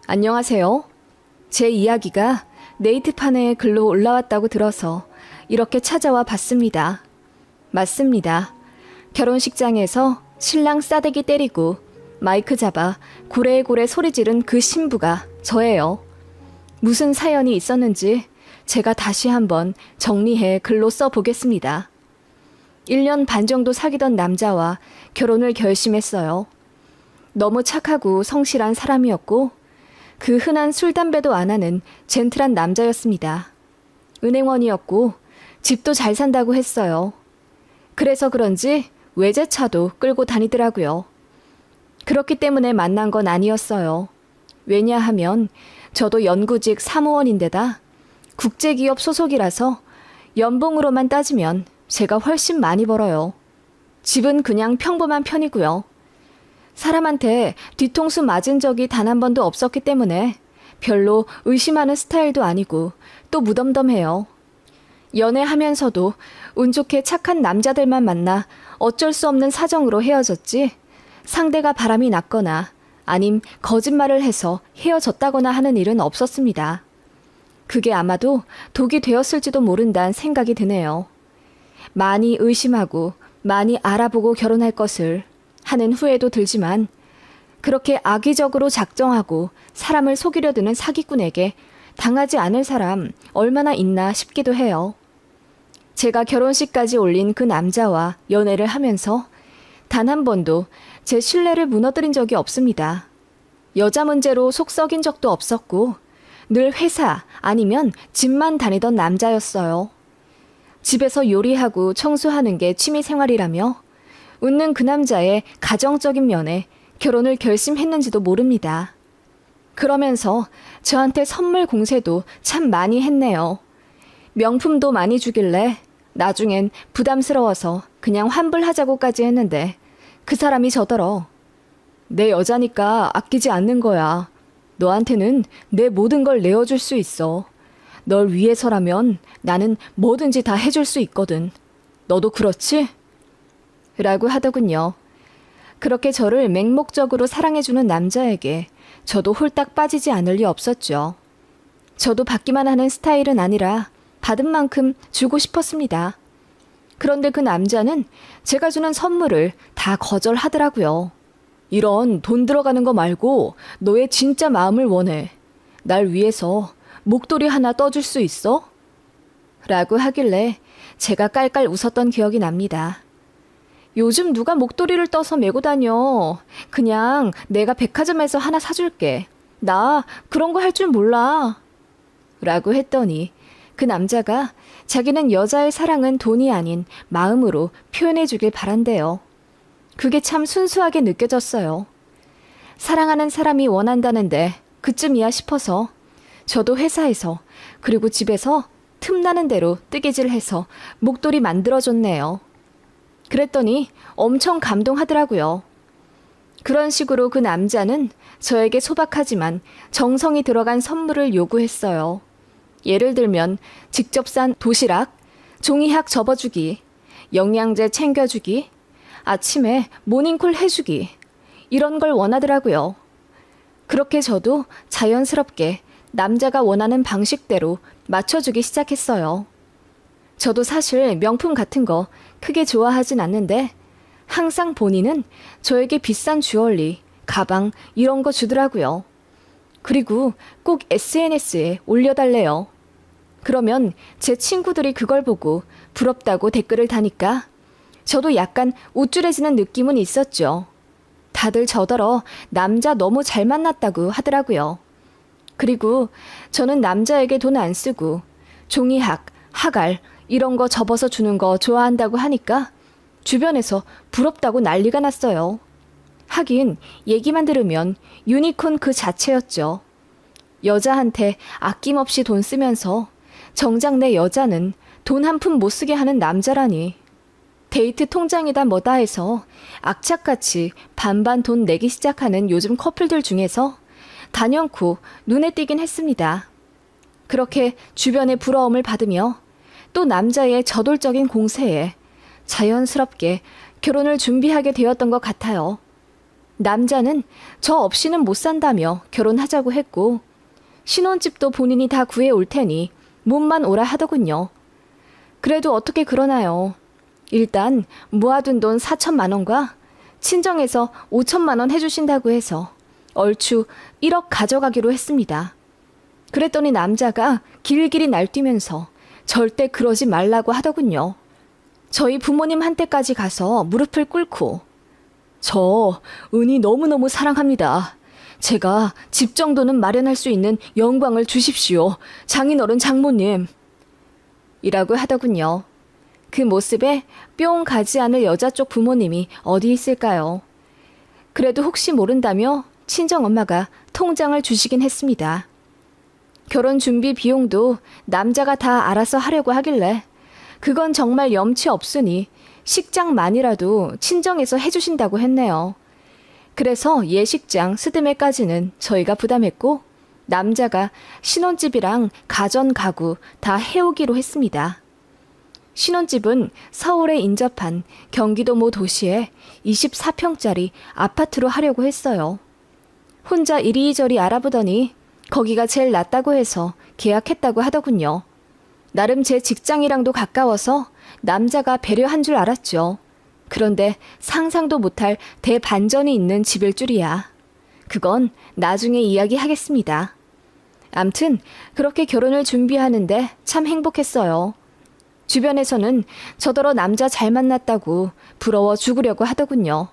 안녕하세요. 제 이야기가 네이트판에 글로 올라왔다고 들어서 이렇게 찾아와 봤습니다. 맞습니다. 결혼식장에서 신랑 싸대기 때리고 마이크 잡아 고래고래 소리 지른 그 신부가 저예요. 무슨 사연이 있었는지 제가 다시 한번 정리해 글로 써보겠습니다. 1년 반 정도 사귀던 남자와 결혼을 결심했어요. 너무 착하고 성실한 사람이었고 그 흔한 술, 담배도 안 하는 젠틀한 남자였습니다. 은행원이었고 집도 잘 산다고 했어요. 그래서 그런지 외제차도 끌고 다니더라고요. 그렇기 때문에 만난 건 아니었어요. 왜냐하면 저도 연구직 사무원인데다 국제기업 소속이라서 연봉으로만 따지면 제가 훨씬 많이 벌어요. 집은 그냥 평범한 편이고요. 사람한테 뒤통수 맞은 적이 단 한 번도 없었기 때문에 별로 의심하는 스타일도 아니고 또 무덤덤해요. 연애하면서도 운 좋게 착한 남자들만 만나 어쩔 수 없는 사정으로 헤어졌지 상대가 바람이 났거나 아님 거짓말을 해서 헤어졌다거나 하는 일은 없었습니다. 그게 아마도 독이 되었을지도 모른다는 생각이 드네요. 많이 의심하고 많이 알아보고 결혼할 것을 하는 후회도 들지만 그렇게 악의적으로 작정하고 사람을 속이려 드는 사기꾼에게 당하지 않을 사람 얼마나 있나 싶기도 해요. 제가 결혼식까지 올린 그 남자와 연애를 하면서 단 한 번도 제 신뢰를 무너뜨린 적이 없습니다. 여자 문제로 속 썩인 적도 없었고 늘 회사 아니면 집만 다니던 남자였어요. 집에서 요리하고 청소하는 게 취미 생활이라며 웃는 그 남자의 가정적인 면에 결혼을 결심했는지도 모릅니다. 그러면서 저한테 선물 공세도 참 많이 했네요. 명품도 많이 주길래 나중엔 부담스러워서 그냥 환불하자고까지 했는데 그 사람이 저더러 내 여자니까 아끼지 않는 거야. 너한테는 내 모든 걸 내어줄 수 있어. 널 위해서라면 나는 뭐든지 다 해줄 수 있거든. 너도 그렇지? 라고 하더군요. 그렇게 저를 맹목적으로 사랑해주는 남자에게 저도 홀딱 빠지지 않을 리 없었죠. 저도 받기만 하는 스타일은 아니라 받은 만큼 주고 싶었습니다. 그런데 그 남자는 제가 주는 선물을 다 거절하더라고요. 이런 돈 들어가는 거 말고 너의 진짜 마음을 원해. 날 위해서 목도리 하나 떠줄 수 있어? 라고 하길래 제가 깔깔 웃었던 기억이 납니다. 요즘 누가 목도리를 떠서 메고 다녀. 그냥 내가 백화점에서 하나 사줄게. 나 그런 거 할 줄 몰라. 라고 했더니 그 남자가 자기는 여자의 사랑은 돈이 아닌 마음으로 표현해 주길 바란대요. 그게 참 순수하게 느껴졌어요. 사랑하는 사람이 원한다는데 그쯤이야 싶어서 저도 회사에서 그리고 집에서 틈나는 대로 뜨개질해서 목도리 만들어줬네요. 그랬더니 엄청 감동하더라고요. 그런 식으로 그 남자는 저에게 소박하지만 정성이 들어간 선물을 요구했어요. 예를 들면 직접 산 도시락, 종이학 접어주기, 영양제 챙겨주기, 아침에 모닝콜 해주기 이런 걸 원하더라고요. 그렇게 저도 자연스럽게 남자가 원하는 방식대로 맞춰주기 시작했어요. 저도 사실 명품 같은 거 크게 좋아하진 않는데 항상 본인은 저에게 비싼 주얼리, 가방 이런 거 주더라고요. 그리고 꼭 SNS에 올려달래요. 그러면 제 친구들이 그걸 보고 부럽다고 댓글을 다니까 저도 약간 우쭐해지는 느낌은 있었죠. 다들 저더러 남자 너무 잘 만났다고 하더라고요. 그리고 저는 남자에게 돈 안 쓰고 종이학, 학알 이런 거 접어서 주는 거 좋아한다고 하니까 주변에서 부럽다고 난리가 났어요. 하긴 얘기만 들으면 유니콘 그 자체였죠. 여자한테 아낌없이 돈 쓰면서 정작 내 여자는 돈 한 푼 못 쓰게 하는 남자라니. 데이트 통장이다 뭐다 해서 악착같이 반반 돈 내기 시작하는 요즘 커플들 중에서 단연코 눈에 띄긴 했습니다. 그렇게 주변의 부러움을 받으며 또 남자의 저돌적인 공세에 자연스럽게 결혼을 준비하게 되었던 것 같아요. 남자는 저 없이는 못 산다며 결혼하자고 했고 신혼집도 본인이 다 구해올 테니 몸만 오라 하더군요. 그래도 어떻게 그러나요. 일단 모아둔 돈 4천만 원과 친정에서 5천만 원 해주신다고 해서 얼추 1억 가져가기로 했습니다. 그랬더니 남자가 길길이 날뛰면서 절대 그러지 말라고 하더군요. 저희 부모님한테까지 가서 무릎을 꿇고 저 은희 너무너무 사랑합니다. 제가 집 정도는 마련할 수 있는 영광을 주십시오. 장인어른 장모님. 이라고 하더군요. 그 모습에 뿅 가지 않을 여자 쪽 부모님이 어디 있을까요? 그래도 혹시 모른다며 친정엄마가 통장을 주시긴 했습니다. 결혼 준비 비용도 남자가 다 알아서 하려고 하길래 그건 정말 염치 없으니 식장만이라도 친정에서 해주신다고 했네요. 그래서 예식장 스드메까지는 저희가 부담했고 남자가 신혼집이랑 가전 가구 다 해오기로 했습니다. 신혼집은 서울에 인접한 경기도 모 도시에 24평짜리 아파트로 하려고 했어요. 혼자 이리저리 알아보더니 거기가 제일 낫다고 해서 계약했다고 하더군요. 나름 제 직장이랑도 가까워서 남자가 배려한 줄 알았죠. 그런데 상상도 못할 대반전이 있는 집일 줄이야. 그건 나중에 이야기하겠습니다. 암튼 그렇게 결혼을 준비하는데 참 행복했어요. 주변에서는 저더러 남자 잘 만났다고 부러워 죽으려고 하더군요.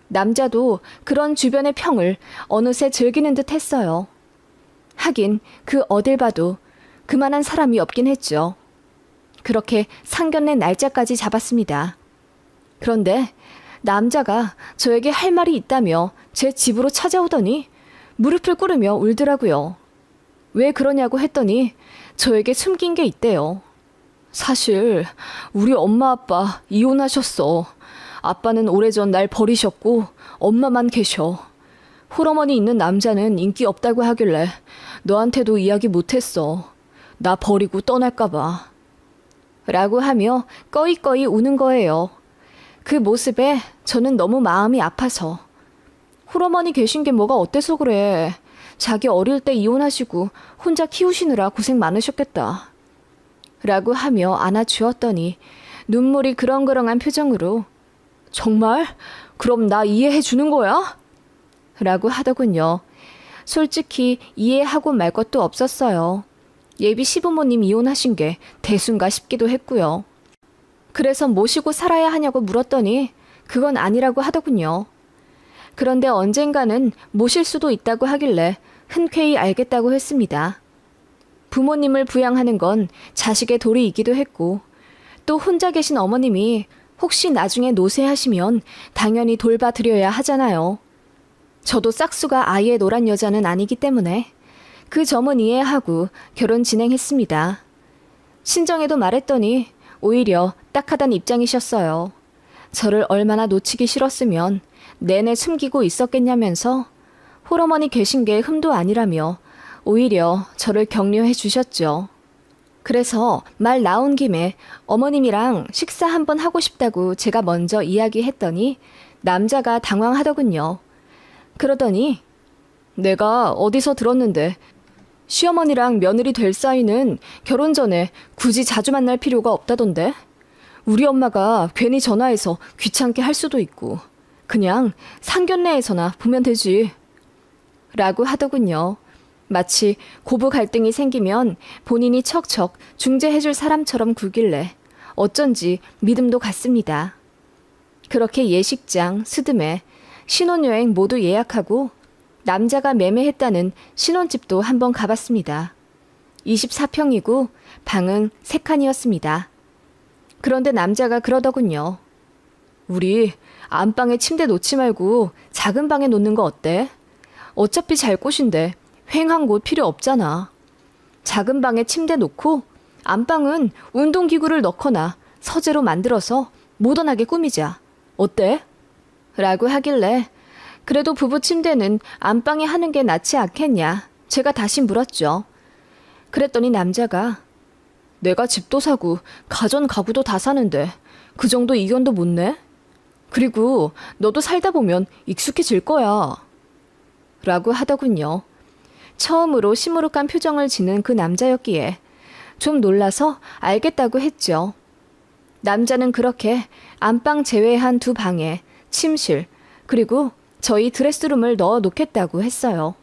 남자도 그런 주변의 평을 어느새 즐기는 듯 했어요. 하긴 그 어딜 봐도 그만한 사람이 없긴 했죠. 그렇게 상견례 날짜까지 잡았습니다. 그런데 남자가 저에게 할 말이 있다며 제 집으로 찾아오더니 무릎을 꿇으며 울더라고요. 왜 그러냐고 했더니 저에게 숨긴 게 있대요. 사실 우리 엄마 아빠 이혼하셨어. 아빠는 오래전 날 버리셨고 엄마만 계셔. 홀어머니 있는 남자는 인기 없다고 하길래 너한테도 이야기 못했어. 나 버리고 떠날까봐. 라고 하며 꺼이꺼이 우는 거예요. 그 모습에 저는 너무 마음이 아파서 홀어머니 계신 게 뭐가 어때서 그래. 자기 어릴 때 이혼하시고 혼자 키우시느라 고생 많으셨겠다. 라고 하며 안아주었더니 눈물이 그렁그렁한 표정으로 정말? 그럼 나 이해해 주는 거야? 라고 하더군요. 솔직히 이해하고 말 것도 없었어요. 예비 시부모님 이혼하신 게 대수인가 싶기도 했고요. 그래서 모시고 살아야 하냐고 물었더니 그건 아니라고 하더군요. 그런데 언젠가는 모실 수도 있다고 하길래 흔쾌히 알겠다고 했습니다. 부모님을 부양하는 건 자식의 도리이기도 했고 또 혼자 계신 어머님이 혹시 나중에 노쇠하시면 당연히 돌봐드려야 하잖아요. 저도 싹수가 아예 노란 여자는 아니기 때문에 그 점은 이해하고 결혼 진행했습니다. 친정에도 말했더니 오히려 딱하단 입장이셨어요. 저를 얼마나 놓치기 싫었으면 내내 숨기고 있었겠냐면서 홀어머니 계신 게 흠도 아니라며 오히려 저를 격려해 주셨죠. 그래서 말 나온 김에 어머님이랑 식사 한번 하고 싶다고 제가 먼저 이야기했더니 남자가 당황하더군요. 그러더니 내가 어디서 들었는데 시어머니랑 며느리 될 사이는 결혼 전에 굳이 자주 만날 필요가 없다던데? 우리 엄마가 괜히 전화해서 귀찮게 할 수도 있고 그냥 상견례에서나 보면 되지. 라고 하더군요. 마치 고부 갈등이 생기면 본인이 척척 중재해줄 사람처럼 굴길래 어쩐지 믿음도 갔습니다. 그렇게 예식장, 스드메, 신혼여행 모두 예약하고 남자가 매매했다는 신혼집도 한번 가봤습니다. 24평이고 방은 3칸이었습니다. 그런데 남자가 그러더군요. 우리 안방에 침대 놓지 말고 작은 방에 놓는 거 어때? 어차피 잘 곳인데 휑한 곳 필요 없잖아. 작은 방에 침대 놓고 안방은 운동기구를 넣거나 서재로 만들어서 모던하게 꾸미자. 어때? 라고 하길래 그래도 부부 침대는 안방에 하는 게 낫지 않겠냐. 제가 다시 물었죠. 그랬더니 남자가 내가 집도 사고 가전 가구도 다 사는데 그 정도 이견도 못 내? 그리고 너도 살다 보면 익숙해질 거야. 라고 하더군요. 처음으로 시무룩한 표정을 지는 그 남자였기에 좀 놀라서 알겠다고 했죠. 남자는 그렇게 안방 제외한 두 방에 침실, 그리고 저희 드레스룸을 넣어 놓겠다고 했어요.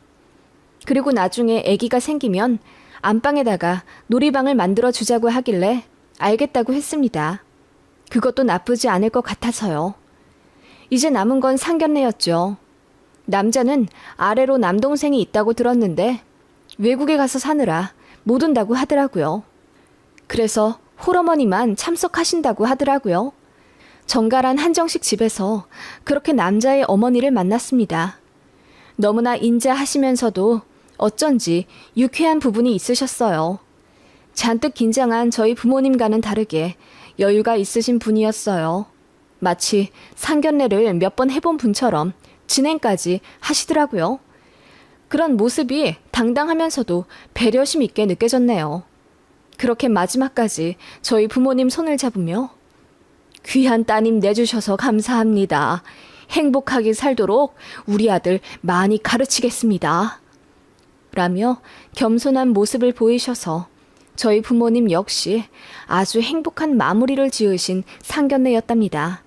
그리고 나중에 아기가 생기면 안방에다가 놀이방을 만들어 주자고 하길래 알겠다고 했습니다. 그것도 나쁘지 않을 것 같아서요. 이제 남은 건 상견례였죠. 남자는 아래로 남동생이 있다고 들었는데 외국에 가서 사느라 못 온다고 하더라고요. 그래서 홀어머니만 참석하신다고 하더라고요. 정갈한 한정식 집에서 그렇게 남자의 어머니를 만났습니다. 너무나 인자하시면서도 어쩐지 유쾌한 부분이 있으셨어요. 잔뜩 긴장한 저희 부모님과는 다르게 여유가 있으신 분이었어요. 마치 상견례를 몇 번 해본 분처럼 진행까지 하시더라고요. 그런 모습이 당당하면서도 배려심 있게 느껴졌네요. 그렇게 마지막까지 저희 부모님 손을 잡으며 귀한 따님 내주셔서 감사합니다. 행복하게 살도록 우리 아들 많이 가르치겠습니다. 라며 겸손한 모습을 보이셔서 저희 부모님 역시 아주 행복한 마무리를 지으신 상견례였답니다.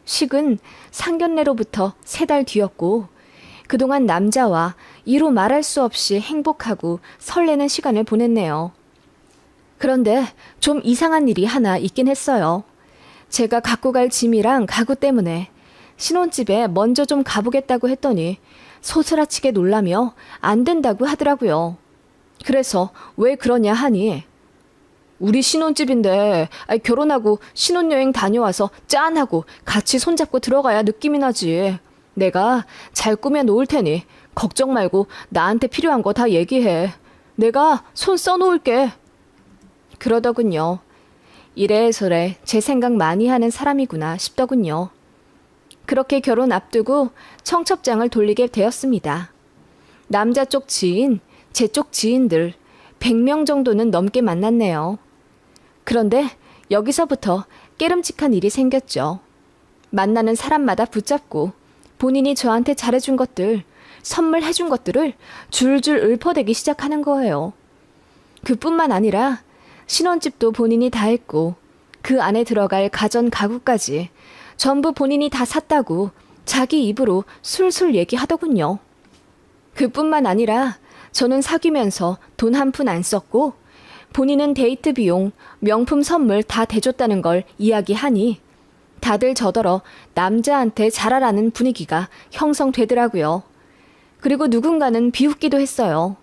식은 상견례로부터 3달 뒤였고 그동안 남자와 이루 말할 수 없이 행복하고 설레는 시간을 보냈네요. 그런데 좀 이상한 일이 하나 있긴 했어요. 제가 갖고 갈 짐이랑 가구 때문에 신혼집에 먼저 좀 가보겠다고 했더니 소스라치게 놀라며 안 된다고 하더라고요. 그래서 왜 그러냐 하니 우리 신혼집인데 결혼하고 신혼여행 다녀와서 짠하고 같이 손잡고 들어가야 느낌이 나지. 내가 잘 꾸며 놓을 테니 걱정 말고 나한테 필요한 거 다 얘기해. 내가 손 써놓을게. 그러더군요. 이래저래 제 생각 많이 하는 사람이구나 싶더군요. 그렇게 결혼 앞두고 청첩장을 돌리게 되었습니다. 남자 쪽 지인, 제 쪽 지인들 100명 정도는 넘게 만났네요. 그런데 여기서부터 깨름직한 일이 생겼죠. 만나는 사람마다 붙잡고 본인이 저한테 잘해준 것들, 선물해준 것들을 줄줄 읊어대기 시작하는 거예요. 그뿐만 아니라 신혼집도 본인이 다 했고 그 안에 들어갈 가전 가구까지 전부 본인이 다 샀다고 자기 입으로 술술 얘기하더군요. 그뿐만 아니라 저는 사귀면서 돈 한 푼 안 썼고 본인은 데이트 비용, 명품 선물 다 대줬다는 걸 이야기하니 다들 저더러 남자한테 잘하라는 분위기가 형성되더라고요. 그리고 누군가는 비웃기도 했어요.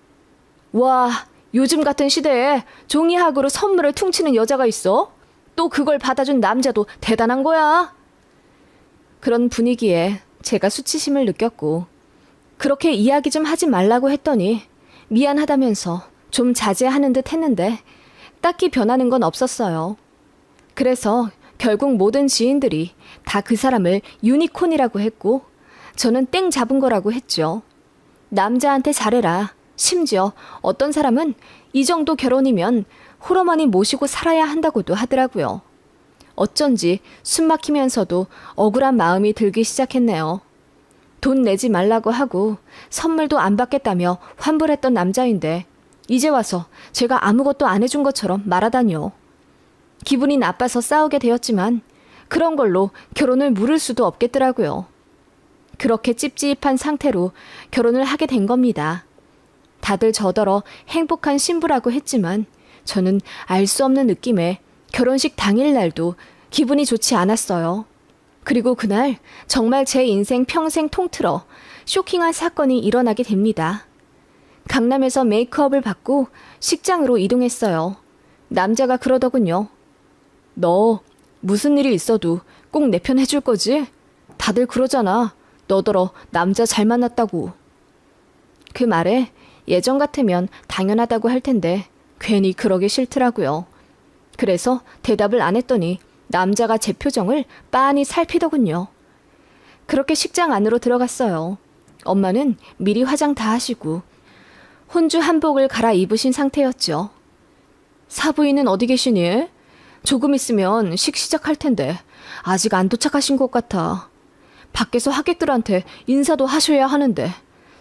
와, 요즘 같은 시대에 종이학으로 선물을 퉁치는 여자가 있어? 또 그걸 받아준 남자도 대단한 거야. 그런 분위기에 제가 수치심을 느꼈고 그렇게 이야기 좀 하지 말라고 했더니 미안하다면서 좀 자제하는 듯 했는데 딱히 변하는 건 없었어요. 그래서 결국 모든 지인들이 다 그 사람을 유니콘이라고 했고 저는 땡 잡은 거라고 했죠. 남자한테 잘해라. 심지어 어떤 사람은 이 정도 결혼이면 홀어머니 모시고 살아야 한다고도 하더라고요. 어쩐지 숨 막히면서도 억울한 마음이 들기 시작했네요. 돈 내지 말라고 하고 선물도 안 받겠다며 환불했던 남자인데 이제 와서 제가 아무것도 안 해준 것처럼 말하다니요. 기분이 나빠서 싸우게 되었지만 그런 걸로 결혼을 물을 수도 없겠더라고요. 그렇게 찝찝한 상태로 결혼을 하게 된 겁니다. 다들 저더러 행복한 신부라고 했지만 저는 알 수 없는 느낌에 결혼식 당일날도 기분이 좋지 않았어요. 그리고 그날 정말 제 인생 평생 통틀어 쇼킹한 사건이 일어나게 됩니다. 강남에서 메이크업을 받고 식장으로 이동했어요. 남자가 그러더군요. 너 무슨 일이 있어도 꼭 내 편 해줄 거지? 다들 그러잖아. 너더러 남자 잘 만났다고. 그 말에 예전 같으면 당연하다고 할 텐데 괜히 그러기 싫더라고요. 그래서 대답을 안 했더니 남자가 제 표정을 빤히 살피더군요. 그렇게 식장 안으로 들어갔어요. 엄마는 미리 화장 다 하시고 혼주 한복을 갈아입으신 상태였죠. 사부인은 어디 계시니? 조금 있으면 식 시작할 텐데 아직 안 도착하신 것 같아. 밖에서 하객들한테 인사도 하셔야 하는데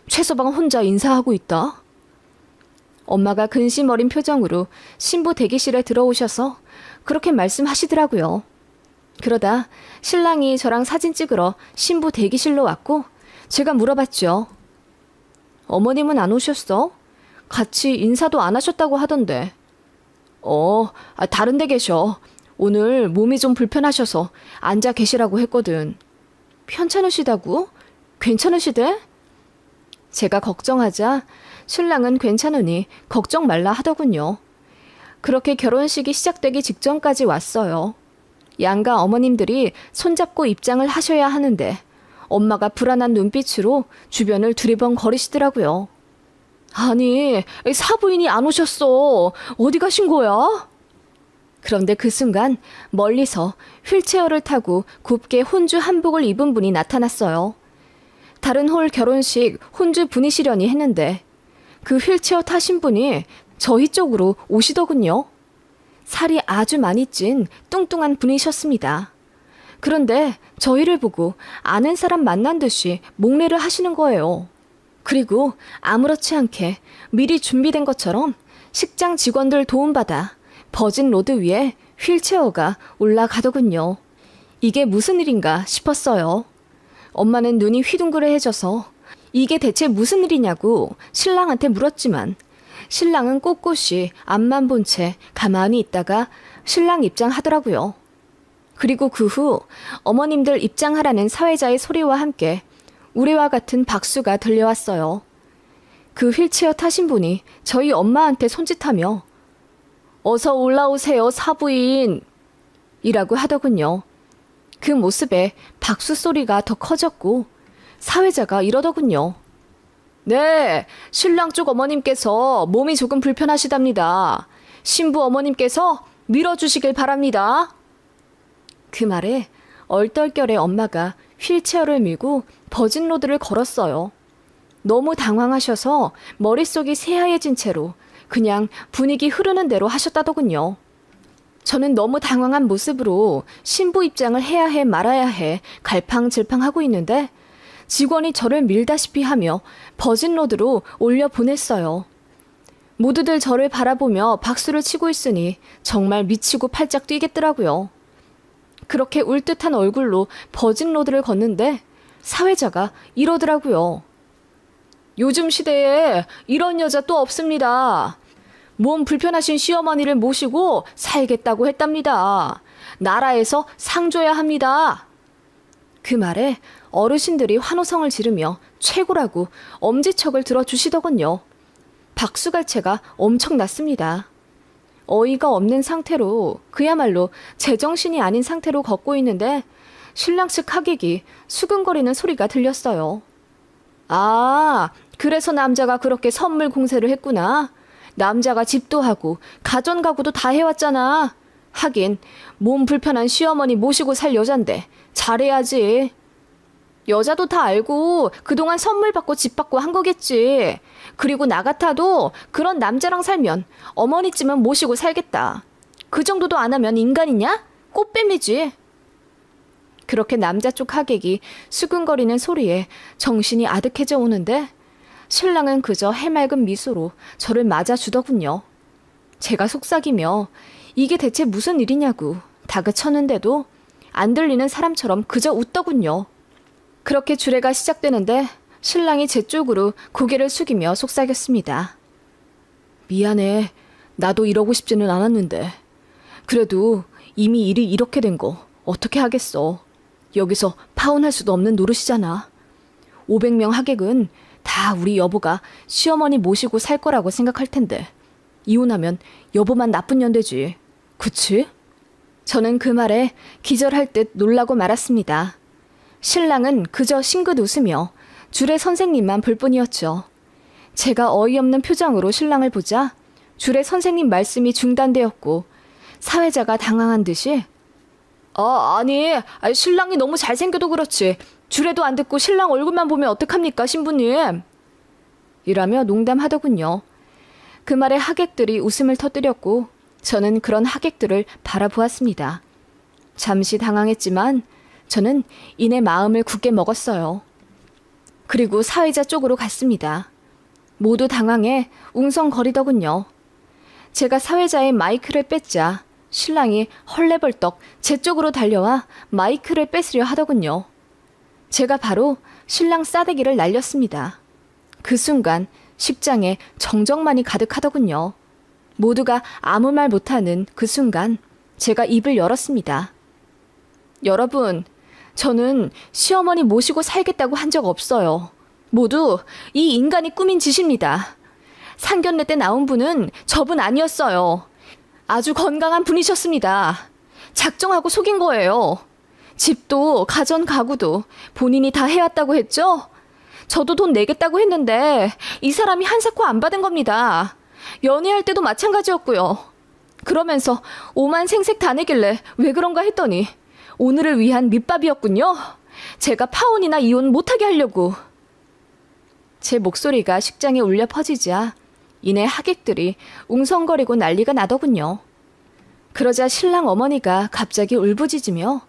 최서방 혼자 인사하고 있다. 엄마가 근심 어린 표정으로 신부 대기실에 들어오셔서 그렇게 말씀하시더라고요. 그러다 신랑이 저랑 사진 찍으러 신부 대기실로 왔고 제가 물어봤죠. 어머님은 안 오셨어? 같이 인사도 안 하셨다고 하던데. 다른 데 계셔. 오늘 몸이 좀 불편하셔서 앉아 계시라고 했거든. 편찮으시다고? 괜찮으시대? 제가 걱정하자 신랑은 괜찮으니 걱정 말라 하더군요. 그렇게 결혼식이 시작되기 직전까지 왔어요. 양가 어머님들이 손잡고 입장을 하셔야 하는데 엄마가 불안한 눈빛으로 주변을 두리번 거리시더라고요. 아니, 사부인이 안 오셨어. 어디 가신 거야? 그런데 그 순간 멀리서 휠체어를 타고 곱게 혼주 한복을 입은 분이 나타났어요. 다른 홀 결혼식 혼주 분이시려니 했는데 그 휠체어 타신 분이 저희 쪽으로 오시더군요. 살이 아주 많이 찐 뚱뚱한 분이셨습니다. 그런데 저희를 보고 아는 사람 만난 듯이 목례를 하시는 거예요. 그리고 아무렇지 않게 미리 준비된 것처럼 식장 직원들 도움받아 버진 로드 위에 휠체어가 올라가더군요. 이게 무슨 일인가 싶었어요. 엄마는 눈이 휘둥그레해져서 이게 대체 무슨 일이냐고 신랑한테 물었지만 신랑은 꼿꼿이 앞만 본 채 가만히 있다가 신랑 입장하더라고요. 그리고 그 후 어머님들 입장하라는 사회자의 소리와 함께 우레와 같은 박수가 들려왔어요. 그 휠체어 타신 분이 저희 엄마한테 손짓하며 어서 올라오세요 사부인 이라고 하더군요. 그 모습에 박수 소리가 더 커졌고 사회자가 이러더군요. 네, 신랑 쪽 어머님께서 몸이 조금 불편하시답니다. 신부 어머님께서 밀어주시길 바랍니다. 그 말에 얼떨결에 엄마가 휠체어를 밀고 버진로드를 걸었어요. 너무 당황하셔서 머릿속이 새하얘진 채로 그냥 분위기 흐르는 대로 하셨다더군요. 저는 너무 당황한 모습으로 신부 입장을 해야 해 말아야 해 갈팡질팡하고 있는데 직원이 저를 밀다시피 하며 버진로드로 올려보냈어요. 모두들 저를 바라보며 박수를 치고 있으니 정말 미치고 팔짝 뛰겠더라고요. 그렇게 울듯한 얼굴로 버진로드를 걷는데 사회자가 이러더라고요. 요즘 시대에 이런 여자 또 없습니다. 몸 불편하신 시어머니를 모시고 살겠다고 했답니다. 나라에서 상 줘야 합니다. 그 말에 어르신들이 환호성을 지르며 최고라고 엄지척을 들어주시더군요. 박수갈채가 엄청났습니다. 어이가 없는 상태로 그야말로 제정신이 아닌 상태로 걷고 있는데 신랑 측 하객이 수근거리는 소리가 들렸어요. 아, 그래서 남자가 그렇게 선물 공세를 했구나. 남자가 집도 하고 가전가구도 다 해왔잖아. 하긴 몸 불편한 시어머니 모시고 살 여잔데 잘해야지. 여자도 다 알고 그동안 선물 받고 집 받고 한 거겠지. 그리고 나 같아도 그런 남자랑 살면 어머니쯤은 모시고 살겠다. 그 정도도 안 하면 인간이냐? 꽃뱀이지. 그렇게 남자 쪽 하객이 수근거리는 소리에 정신이 아득해져 오는데 신랑은 그저 해맑은 미소로 저를 맞아주더군요. 제가 속삭이며 이게 대체 무슨 일이냐고 다그쳤는데도 안 들리는 사람처럼 그저 웃더군요. 그렇게 주례가 시작되는데 신랑이 제 쪽으로 고개를 숙이며 속삭였습니다. 미안해. 나도 이러고 싶지는 않았는데. 그래도 이미 일이 이렇게 된 거 어떻게 하겠어. 여기서 파혼할 수도 없는 노릇이잖아. 500명 하객은 다 우리 여보가 시어머니 모시고 살 거라고 생각할 텐데 이혼하면 여보만 나쁜 년되지. 그치? 저는 그 말에 기절할 듯 놀라고 말았습니다. 신랑은 그저 싱긋 웃으며 주례 선생님만 볼 뿐이었죠. 제가 어이없는 표정으로 신랑을 보자 주례 선생님 말씀이 중단되었고 사회자가 당황한 듯이 아니, 신랑이 너무 잘생겨도 그렇지. 주례도 안 듣고 신랑 얼굴만 보면 어떡합니까, 신부님? 이라며 농담하더군요. 그 말에 하객들이 웃음을 터뜨렸고 저는 그런 하객들을 바라보았습니다. 잠시 당황했지만 저는 이내 마음을 굳게 먹었어요. 그리고 사회자 쪽으로 갔습니다. 모두 당황해 웅성거리더군요. 제가 사회자의 마이크를 뺐자 신랑이 헐레벌떡 제 쪽으로 달려와 마이크를 뺏으려 하더군요. 제가 바로 신랑 싸대기를 날렸습니다. 그 순간 식장에 정적만이 가득하더군요. 모두가 아무 말 못하는 그 순간 제가 입을 열었습니다. 여러분, 저는 시어머니 모시고 살겠다고 한 적 없어요. 모두 이 인간이 꾸민 짓입니다. 상견례 때 나온 분은 저분 아니었어요. 아주 건강한 분이셨습니다. 작정하고 속인 거예요. 집도 가전 가구도 본인이 다 해왔다고 했죠? 저도 돈 내겠다고 했는데 이 사람이 한사코 안 받은 겁니다. 연애할 때도 마찬가지였고요. 그러면서 오만 생색 다 내길래 왜 그런가 했더니 오늘을 위한 밑밥이었군요. 제가 파혼이나 이혼 못하게 하려고. 제 목소리가 식장에 울려 퍼지자 이내 하객들이 웅성거리고 난리가 나더군요. 그러자 신랑 어머니가 갑자기 울부짖으며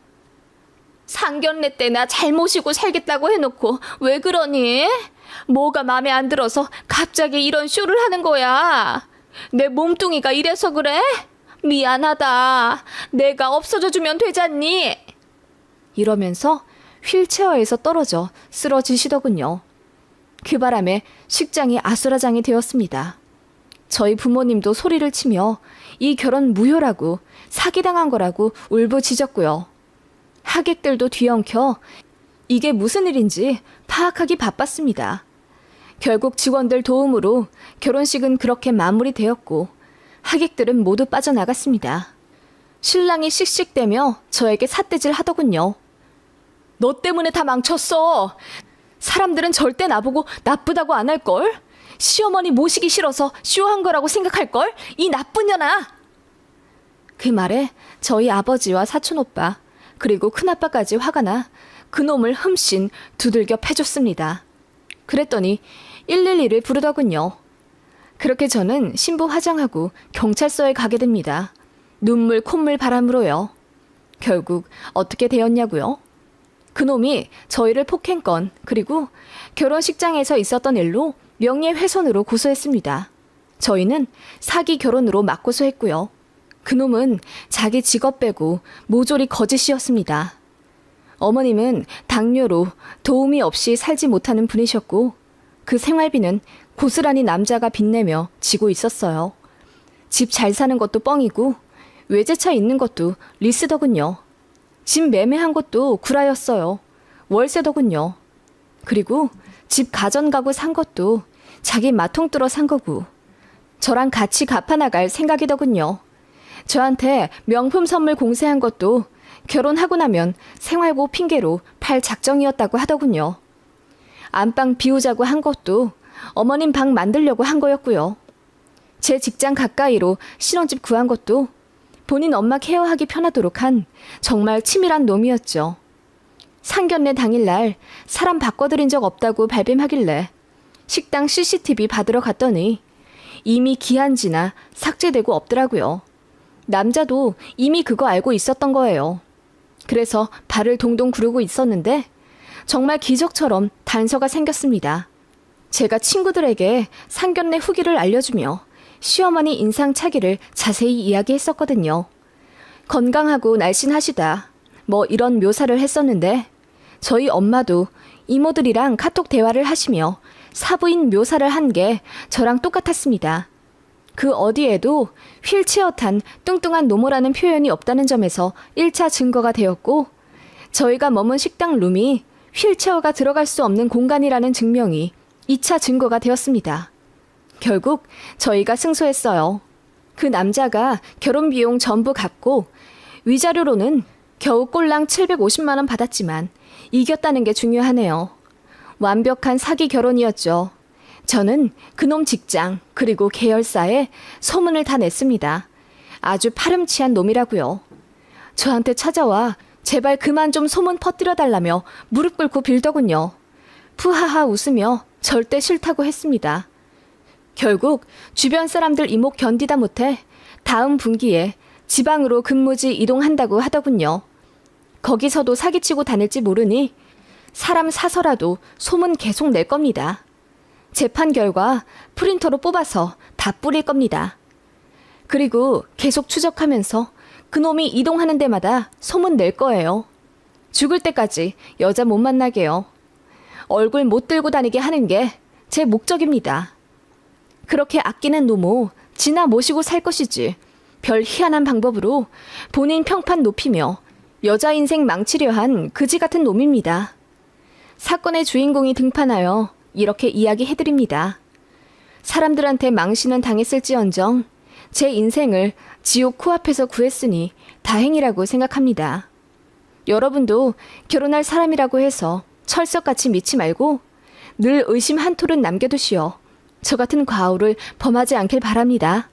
상견례 때나 잘 모시고 살겠다고 해놓고 왜 그러니? 뭐가 마음에 안 들어서 갑자기 이런 쇼를 하는 거야. 내 몸뚱이가 이래서 그래? 미안하다. 내가 없어져주면 되잖니? 이러면서 휠체어에서 떨어져 쓰러지시더군요. 그 바람에 식장이 아수라장이 되었습니다. 저희 부모님도 소리를 치며 이 결혼 무효라고 사기당한 거라고 울부짖었고요. 하객들도 뒤엉켜 이게 무슨 일인지 파악하기 바빴습니다. 결국 직원들 도움으로 결혼식은 그렇게 마무리되었고 하객들은 모두 빠져나갔습니다. 신랑이 씩씩대며 저에게 삿대질 하더군요. 너 때문에 다 망쳤어. 사람들은 절대 나보고 나쁘다고 안 할걸? 시어머니 모시기 싫어서 쇼한 거라고 생각할걸? 이 나쁜 년아! 그 말에 저희 아버지와 사촌오빠 그리고 큰아빠까지 화가 나 그놈을 흠씬 두들겨 패줬습니다. 그랬더니 112를 부르더군요. 그렇게 저는 신부 화장하고 경찰서에 가게 됩니다. 눈물 콧물 바람으로요. 결국 어떻게 되었냐고요? 그놈이 저희를 폭행건 그리고 결혼식장에서 있었던 일로 명예훼손으로 고소했습니다. 저희는 사기 결혼으로 맞고소했고요. 그놈은 자기 직업 빼고 모조리 거짓이었습니다. 어머님은 당뇨로 도움이 없이 살지 못하는 분이셨고 그 생활비는 고스란히 남자가 빚내며 지고 있었어요. 집 잘 사는 것도 뻥이고 외제차 있는 것도 리스더군요. 집 매매한 것도 구라였어요. 월세더군요. 그리고 집 가전가구 산 것도 자기 마통 뚫어 산 거고 저랑 같이 갚아나갈 생각이더군요. 저한테 명품 선물 공세한 것도 결혼하고 나면 생활고 핑계로 팔 작정이었다고 하더군요. 안방 비우자고 한 것도 어머님 방 만들려고 한 거였고요. 제 직장 가까이로 신혼집 구한 것도 본인 엄마 케어하기 편하도록 한 정말 치밀한 놈이었죠. 상견례 당일날 사람 바꿔드린 적 없다고 발뺌하길래 식당 CCTV 받으러 갔더니 이미 기한 지나 삭제되고 없더라고요. 남자도 이미 그거 알고 있었던 거예요. 그래서 발을 동동 구르고 있었는데 정말 기적처럼 단서가 생겼습니다. 제가 친구들에게 상견례 후기를 알려주며 시어머니 인상차기를 자세히 이야기했었거든요. 건강하고 날씬하시다. 뭐 이런 묘사를 했었는데 저희 엄마도 이모들이랑 카톡 대화를 하시며 사부인 묘사를 한 게 저랑 똑같았습니다. 그 어디에도 휠체어 탄 뚱뚱한 노모라는 표현이 없다는 점에서 1차 증거가 되었고 저희가 머문 식당 룸이 휠체어가 들어갈 수 없는 공간이라는 증명이 2차 증거가 되었습니다. 결국 저희가 승소했어요. 그 남자가 결혼 비용 전부 갚고 위자료로는 겨우 꼴랑 750만 원 받았지만 이겼다는 게 중요하네요. 완벽한 사기 결혼이었죠. 저는 그놈 직장 그리고 계열사에 소문을 다 냈습니다. 아주 파렴치한 놈이라고요. 저한테 찾아와 제발 그만 좀 소문 퍼뜨려 달라며 무릎 꿇고 빌더군요. 푸하하 웃으며 절대 싫다고 했습니다. 결국 주변 사람들 이목 견디다 못해 다음 분기에 지방으로 근무지 이동한다고 하더군요. 거기서도 사기치고 다닐지 모르니 사람 사서라도 소문 계속 낼 겁니다. 재판 결과 프린터로 뽑아서 다 뿌릴 겁니다. 그리고 계속 추적하면서 그놈이 이동하는 데마다 소문 낼 거예요. 죽을 때까지 여자 못 만나게요. 얼굴 못 들고 다니게 하는 게 제 목적입니다. 그렇게 아끼는 노모 지나 모시고 살 것이지 별 희한한 방법으로 본인 평판 높이며 여자 인생 망치려 한 그지 같은 놈입니다. 사건의 주인공이 등판하여 이렇게 이야기해드립니다. 사람들한테 망신은 당했을지언정 제 인생을 지옥 코앞에서 구했으니 다행이라고 생각합니다. 여러분도 결혼할 사람이라고 해서 철석같이 믿지 말고 늘 의심 한 톨은 남겨두시오. 저 같은 과오를 범하지 않길 바랍니다.